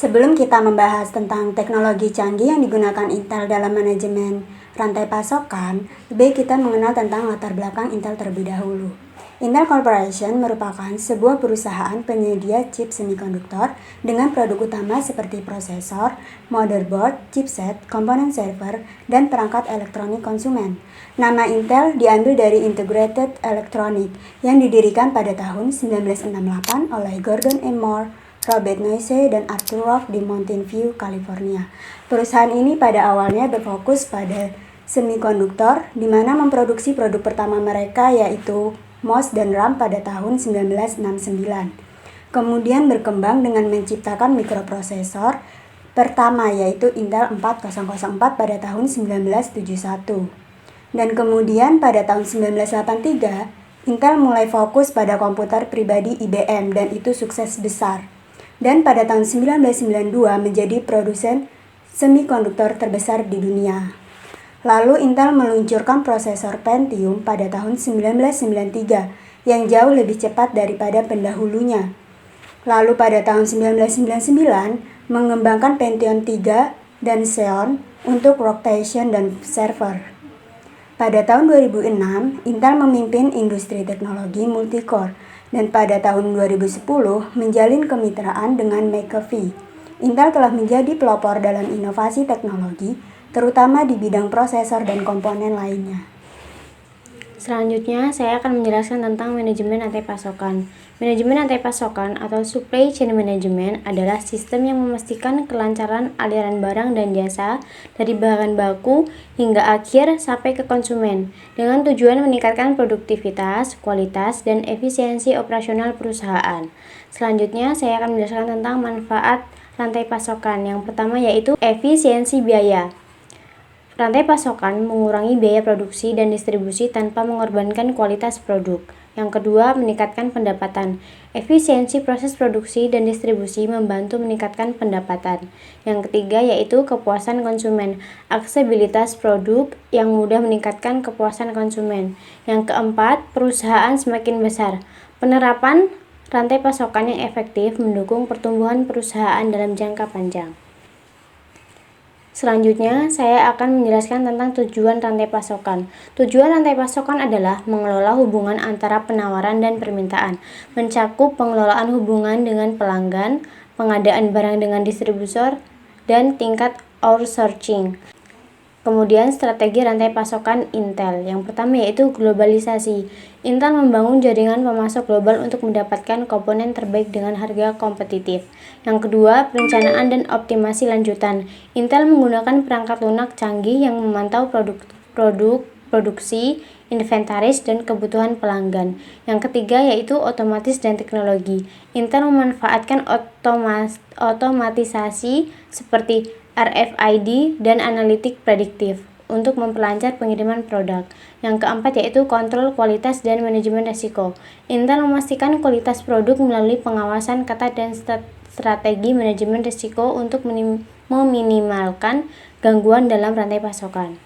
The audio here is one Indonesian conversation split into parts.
Sebelum kita membahas tentang teknologi canggih yang digunakan Intel dalam manajemen rantai pasokan, lebih baik kita mengenal tentang latar belakang Intel terlebih dahulu. Intel Corporation merupakan sebuah perusahaan penyedia chip semikonduktor dengan produk utama seperti prosesor, motherboard, chipset, komponen server, dan perangkat elektronik konsumen. Nama Intel diambil dari Integrated Electronic yang didirikan pada tahun 1968 oleh Gordon M. Moore, Robert Noyce, dan Arthur Rock di Mountain View, California. Perusahaan ini pada awalnya berfokus pada semikonduktor, di mana memproduksi produk pertama mereka yaitu MOS dan RAM pada tahun 1969. Kemudian berkembang dengan menciptakan mikroprosesor pertama yaitu Intel 4004 pada tahun 1971. Dan kemudian pada tahun 1983, Intel mulai fokus pada komputer pribadi IBM dan itu sukses besar. Dan pada tahun 1992 menjadi produsen semikonduktor terbesar di dunia. Lalu Intel meluncurkan prosesor Pentium pada tahun 1993 yang jauh lebih cepat daripada pendahulunya. Lalu pada tahun 1999 mengembangkan Pentium 3 dan Xeon untuk workstation dan server. Pada tahun 2006, Intel memimpin industri teknologi multicore dan pada tahun 2010 menjalin kemitraan dengan McAfee. Intel telah menjadi pelopor dalam inovasi teknologi, terutama di bidang prosesor dan komponen lainnya. Selanjutnya, saya akan menjelaskan tentang manajemen rantai pasokan. Manajemen rantai pasokan atau supply chain management adalah sistem yang memastikan kelancaran aliran barang dan jasa dari bahan baku hingga akhir sampai ke konsumen, dengan tujuan meningkatkan produktivitas, kualitas, dan efisiensi operasional perusahaan. Selanjutnya, saya akan menjelaskan tentang manfaat rantai pasokan. Yang pertama yaitu efisiensi biaya. Rantai pasokan mengurangi biaya produksi dan distribusi tanpa mengorbankan kualitas produk. Yang kedua, meningkatkan pendapatan. Efisiensi proses produksi dan distribusi membantu meningkatkan pendapatan. Yang ketiga yaitu kepuasan konsumen. Aksesibilitas produk yang mudah meningkatkan kepuasan konsumen. Yang keempat, perusahaan semakin besar. Penerapan rantai pasokan yang efektif mendukung pertumbuhan perusahaan dalam jangka panjang. Selanjutnya, saya akan menjelaskan tentang tujuan rantai pasokan. Tujuan rantai pasokan adalah mengelola hubungan antara penawaran dan permintaan, mencakup pengelolaan hubungan dengan pelanggan, pengadaan barang dengan distributor, dan tingkat outsourcing. Kemudian strategi rantai pasokan Intel. Yang pertama yaitu globalisasi. Intel membangun jaringan pemasok global untuk mendapatkan komponen terbaik dengan harga kompetitif. Yang kedua, perencanaan dan optimasi lanjutan. Intel menggunakan perangkat lunak canggih yang memantau produksi, inventaris, dan kebutuhan pelanggan. Yang ketiga yaitu otomatis dan teknologi. Intel memanfaatkan otomatisasi seperti RFID dan analitik prediktif untuk memperlancar pengiriman produk. Yang keempat yaitu kontrol kualitas dan manajemen risiko. Intel memastikan kualitas produk melalui pengawasan ketat dan strategi manajemen risiko untuk meminimalkan gangguan dalam rantai pasokan.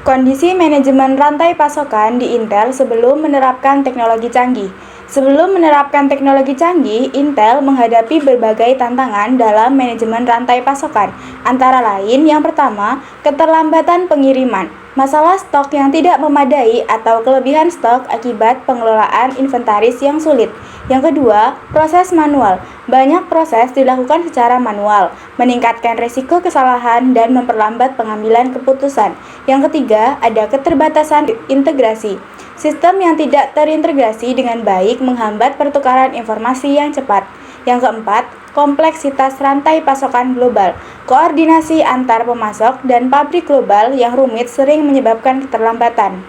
Kondisi manajemen rantai pasokan di Intel sebelum menerapkan teknologi canggih. Sebelum menerapkan teknologi canggih, Intel menghadapi berbagai tantangan dalam manajemen rantai pasokan. Antara lain, yang pertama, keterlambatan pengiriman, masalah stok yang tidak memadai atau kelebihan stok akibat pengelolaan inventaris yang sulit. Yang kedua, proses manual. Banyak proses dilakukan secara manual, meningkatkan risiko kesalahan dan memperlambat pengambilan keputusan. Yang ketiga, ada keterbatasan integrasi. Sistem yang tidak terintegrasi dengan baik menghambat pertukaran informasi yang cepat. Yang keempat, kompleksitas rantai pasokan global. Koordinasi antar pemasok dan pabrik global yang rumit sering menyebabkan keterlambatan.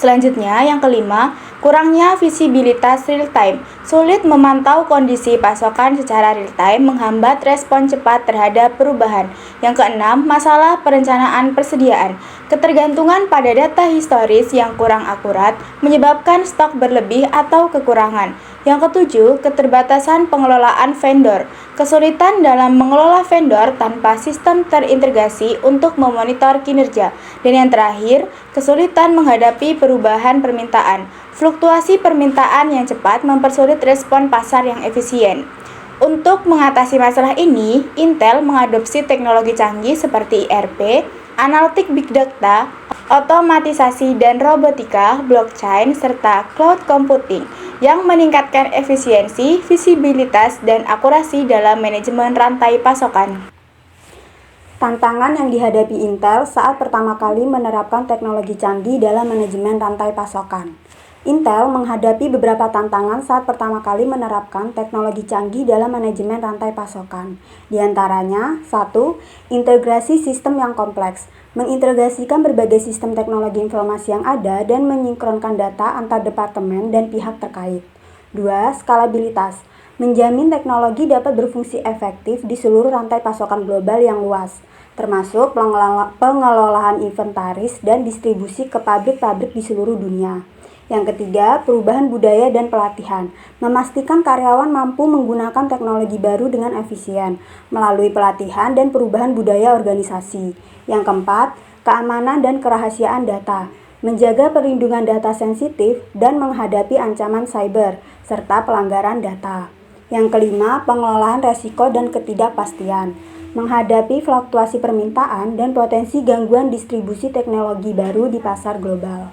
Selanjutnya, yang kelima, kurangnya visibilitas real-time. Sulit memantau kondisi pasokan secara real-time menghambat respon cepat terhadap perubahan. Yang keenam, masalah perencanaan persediaan. Ketergantungan pada data historis yang kurang akurat menyebabkan stok berlebih atau kekurangan. Yang ketujuh, keterbatasan pengelolaan vendor. Kesulitan dalam mengelola vendor tanpa sistem terintegrasi untuk memonitor kinerja. Dan yang terakhir, kesulitan menghadapi perubahan permintaan. Fluktuasi permintaan yang cepat mempersulit respon pasar yang efisien. Untuk mengatasi masalah ini, Intel mengadopsi teknologi canggih seperti ERP, analitik big data, otomatisasi dan robotika, blockchain, serta cloud computing yang meningkatkan efisiensi, visibilitas, dan akurasi dalam manajemen rantai pasokan. Tantangan yang dihadapi Intel saat pertama kali menerapkan teknologi canggih dalam manajemen rantai pasokan. Intel menghadapi beberapa tantangan saat pertama kali menerapkan teknologi canggih dalam manajemen rantai pasokan. Di antaranya, 1. Integrasi sistem yang kompleks. Mengintegrasikan berbagai sistem teknologi informasi yang ada dan menyinkronkan data antar departemen dan pihak terkait. 2. Skalabilitas. Menjamin teknologi dapat berfungsi efektif di seluruh rantai pasokan global yang luas, termasuk pengelolaan inventaris dan distribusi ke pabrik-pabrik di seluruh dunia. Yang ketiga, perubahan budaya dan pelatihan. Memastikan karyawan mampu menggunakan teknologi baru dengan efisien, melalui pelatihan dan perubahan budaya organisasi. Yang keempat, keamanan dan kerahasiaan data. Menjaga perlindungan data sensitif dan menghadapi ancaman cyber, serta pelanggaran data. Yang kelima, pengelolaan resiko dan ketidakpastian. Menghadapi fluktuasi permintaan dan potensi gangguan distribusi teknologi baru di pasar global.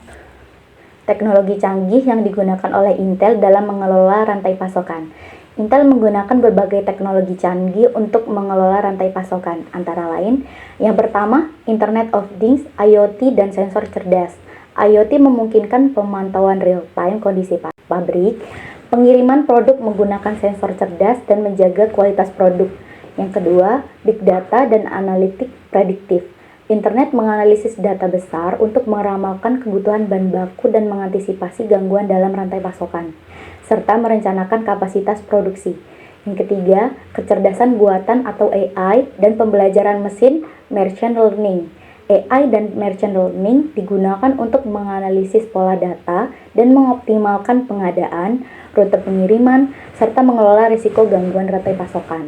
Teknologi canggih yang digunakan oleh Intel dalam mengelola rantai pasokan. Intel menggunakan berbagai teknologi canggih untuk mengelola rantai pasokan, antara lain, yang pertama, Internet of Things, IoT, dan sensor cerdas. IoT memungkinkan pemantauan real-time kondisi pabrik, pengiriman produk menggunakan sensor cerdas, dan menjaga kualitas produk. Yang kedua, Big Data dan Analitik Prediktif. Internet menganalisis data besar untuk meramalkan kebutuhan bahan baku dan mengantisipasi gangguan dalam rantai pasokan, serta merencanakan kapasitas produksi. Yang ketiga, kecerdasan buatan atau AI dan pembelajaran mesin machine learning. AI dan machine learning digunakan untuk menganalisis pola data dan mengoptimalkan pengadaan, rute pengiriman, serta mengelola risiko gangguan rantai pasokan.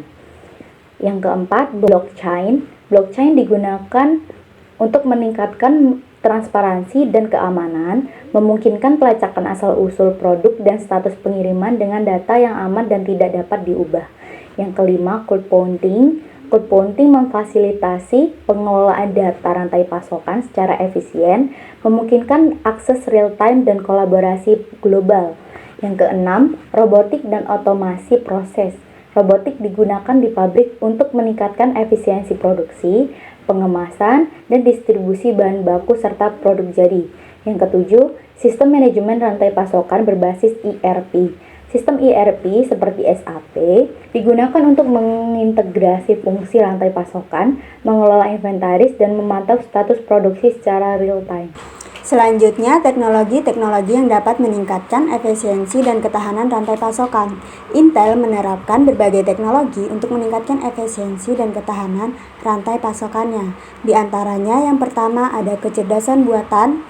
Yang keempat, blockchain. Blockchain digunakan untuk meningkatkan transparansi dan keamanan, memungkinkan pelacakan asal-usul produk dan status pengiriman dengan data yang aman dan tidak dapat diubah. Yang kelima, crowdfunding. Crowdfunding memfasilitasi pengelolaan data rantai pasokan secara efisien, memungkinkan akses real-time dan kolaborasi global. Yang keenam, robotik dan otomasi proses. Robotik digunakan di pabrik untuk meningkatkan efisiensi produksi, pengemasan, dan distribusi bahan baku serta produk jadi. Yang ketujuh, sistem manajemen rantai pasokan berbasis ERP. Sistem ERP seperti SAP digunakan untuk mengintegrasi fungsi rantai pasokan, mengelola inventaris, dan memantau status produksi secara real-time. Selanjutnya, teknologi-teknologi yang dapat meningkatkan efisiensi dan ketahanan rantai pasokan. Intel menerapkan berbagai teknologi untuk meningkatkan efisiensi dan ketahanan rantai pasokannya. Di antaranya yang pertama ada kecerdasan buatan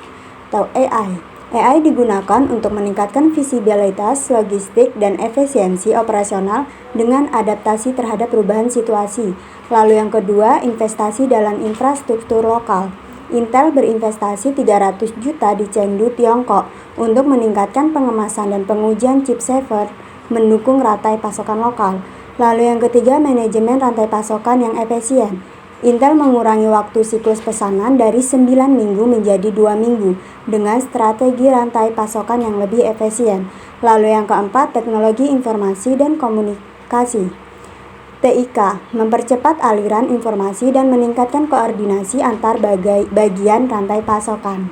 atau AI. AI digunakan untuk meningkatkan visibilitas, logistik, dan efisiensi operasional dengan adaptasi terhadap perubahan situasi. Lalu yang kedua, investasi dalam infrastruktur lokal. Intel berinvestasi 300 juta di Chengdu, Tiongkok untuk meningkatkan pengemasan dan pengujian chip server mendukung rantai pasokan lokal. Lalu yang ketiga, manajemen rantai pasokan yang efisien. Intel mengurangi waktu siklus pesanan dari 9 minggu menjadi 2 minggu dengan strategi rantai pasokan yang lebih efisien. Lalu yang keempat, teknologi informasi dan komunikasi. TIK mempercepat aliran informasi dan meningkatkan koordinasi antar bagian rantai pasokan.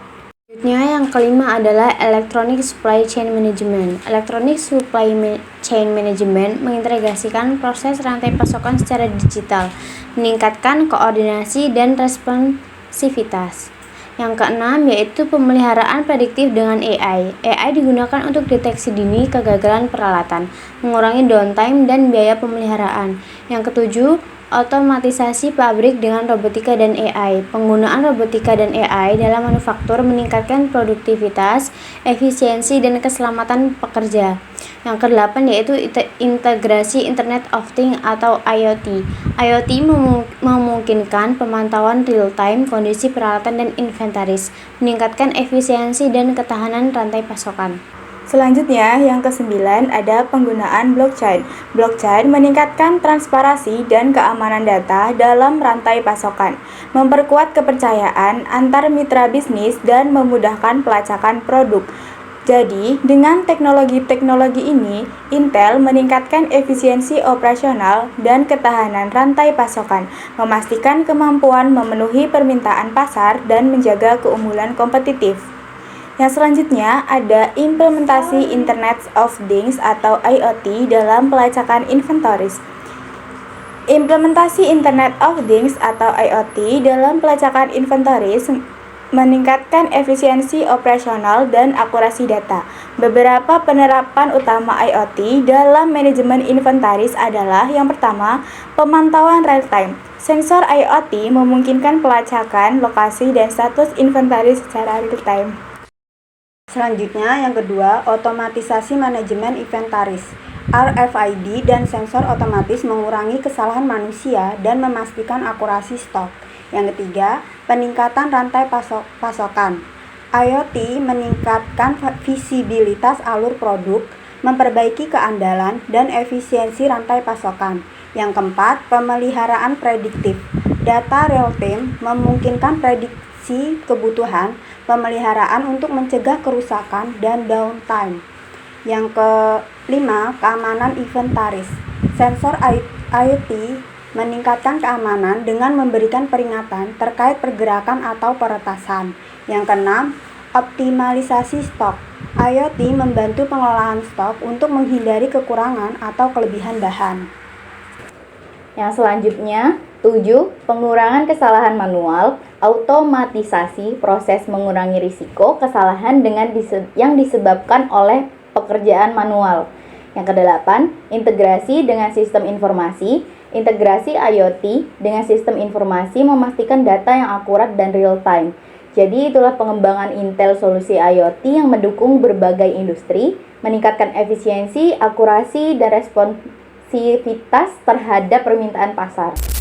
Selanjutnya yang kelima adalah Electronic Supply Chain Management. Electronic Supply Chain Management mengintegrasikan proses rantai pasokan secara digital, meningkatkan koordinasi dan responsivitas. Yang keenam yaitu pemeliharaan prediktif dengan AI. AI digunakan untuk deteksi dini kegagalan peralatan, mengurangi downtime dan biaya pemeliharaan. Yang ketujuh, otomatisasi pabrik dengan robotika dan AI. Penggunaan robotika dan AI dalam manufaktur meningkatkan produktivitas, efisiensi, dan keselamatan pekerja. Yang kedelapan yaitu integrasi Internet of Things atau IoT. IoT memungkinkan pemantauan real-time kondisi peralatan dan inventaris, meningkatkan efisiensi dan ketahanan rantai pasokan. Selanjutnya, yang ke-9 ada penggunaan blockchain. Blockchain meningkatkan transparansi dan keamanan data dalam rantai pasokan, memperkuat kepercayaan antar mitra bisnis dan memudahkan pelacakan produk. Jadi, dengan teknologi-teknologi ini, Intel meningkatkan efisiensi operasional dan ketahanan rantai pasokan, memastikan kemampuan memenuhi permintaan pasar dan menjaga keunggulan kompetitif. Yang selanjutnya ada implementasi Internet of Things atau IoT dalam pelacakan inventories. Implementasi Internet of Things atau IoT dalam pelacakan inventories meningkatkan efisiensi operasional dan akurasi data. Beberapa penerapan utama IoT dalam manajemen inventaris adalah yang pertama, pemantauan real time. Sensor IoT memungkinkan pelacakan lokasi dan status inventaris secara real time. Selanjutnya, yang kedua, otomatisasi manajemen inventaris. RFID dan sensor otomatis mengurangi kesalahan manusia dan memastikan akurasi stok. Yang ketiga, peningkatan rantai pasokan. IoT meningkatkan visibilitas alur produk, memperbaiki keandalan dan efisiensi rantai pasokan. Yang keempat, pemeliharaan prediktif. Data real-time memungkinkan prediksi kebutuhan pemeliharaan untuk mencegah kerusakan dan downtime. Yang kelima, keamanan inventaris. Sensor IoT meningkatkan keamanan dengan memberikan peringatan terkait pergerakan atau peretasan. Yang keenam, optimalisasi stok. IoT membantu pengelolaan stok untuk menghindari kekurangan atau kelebihan bahan. Yang selanjutnya, 7. Pengurangan kesalahan manual, automatisasi proses mengurangi risiko kesalahan yang disebabkan oleh pekerjaan manual. Yang kedelapan, integrasi dengan sistem informasi. Integrasi IoT dengan sistem informasi memastikan data yang akurat dan real time. Jadi itulah pengembangan Intel solusi IoT yang mendukung berbagai industri, meningkatkan efisiensi, akurasi, dan responsivitas terhadap permintaan pasar.